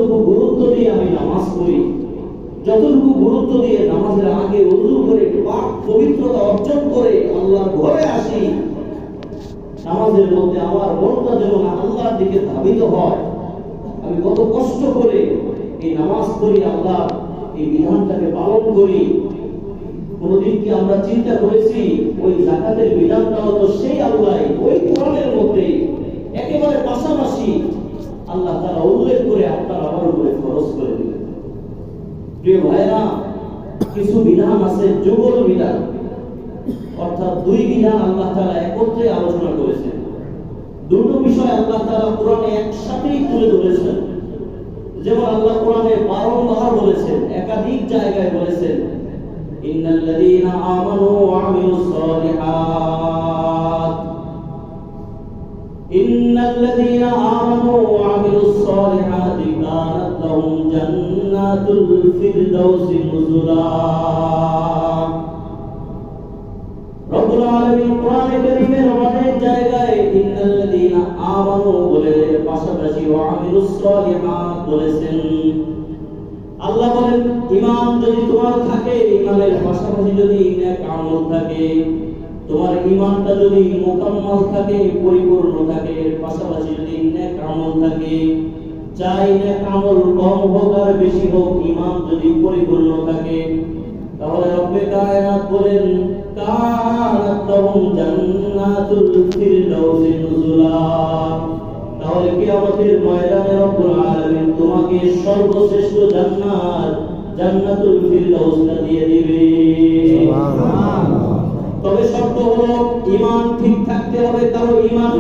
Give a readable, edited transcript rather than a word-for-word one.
যতটুকু গুরুত্ব দিয়ে আমি নামাজ পড়ি, যতটুকু গুরুত্ব দিয়ে নামাজের আগে ওযু করে পাক পবিত্রতা অর্জন করে আল্লাহর ঘরে আসি, নামাজের মধ্যে আমার মনটা যেন না আল্লাহর দিকে ধাবিত হয়। আমি কত কষ্ট করে এই নামাজ পড়ি, আল্লাহ এই বিধানটাকে পালন করি। কোনদিন কি আমরা চিন্তা করেছি ওই যাকাতের বিধানটাও তো সেই আল্লাহ ওই কোরআনের মধ্যে একেবারে পাশাপাশি আল্লাহ তাআলা উল্লেখ করে আপনার আমার উপরে ফরজ করে দিলেন। প্রিয় ভাইরা, কিছু বিধান আছে যুগল বিধান, অর্থাৎ দুই বিধান আল্লাহ তাআলা একত্রে আলোচনা করেছেন। দুটো বিষয় আল্লাহ তাআলা কোরআনে একসাথেই তুলে ধরেছেন। যেমন আল্লাহ কোরআনে বারংবার বলেছেন, একাধিক জায়গায় বলেছেন, ইন্নাল্লাযীনা আমানু ওয়া আমিলুস সালিহাত, ইন্নাল্লাযীনা আমানু ওয়া আমিলুস সালিহাতি কানাত লাহুম জান্নাতুল ফিরদাউসি নুজুলা। রব্বুল আলামিন কোরআনে কারীমের অনেক জায়গায় ইন্নাল্লাযীনা আমানু বলে পাশাপাশি ওয়া আমিলুস সালিহাত বলেছেন। আল্লাহ বলেন, ঈমান যদি তোমার থাকে, ঈমানের পাশাপাশি যদি নেক আমল থাকে, তোমার ঈমানটা যদি মুকাম্মাল থাকে, পরিপূর্ণ থাকে, পাশাপাশি যদি নেক আমল থাকে, চাই নেক আমল কম হোক আর বেশি হোক, ঈমান যদি পরিপূর্ণ থাকে, তাহলে রব্বে কায়নাত বলেন, কানাত লাহুম জান্নাতুল ফিরদাউসি নুজুলা। তাহলে কিয়ামতের ময়দানে রব্বুল আলামিন তোমাকে সর্বশ্রেষ্ঠ জান্নাত, জান্নাতুল ফিরদাউসটা দিয়ে দিবে। সুবহানাল্লাহ। তবে শর্ত হলো ঈমান ঠিক থাকতে হবে, কারো ঈমান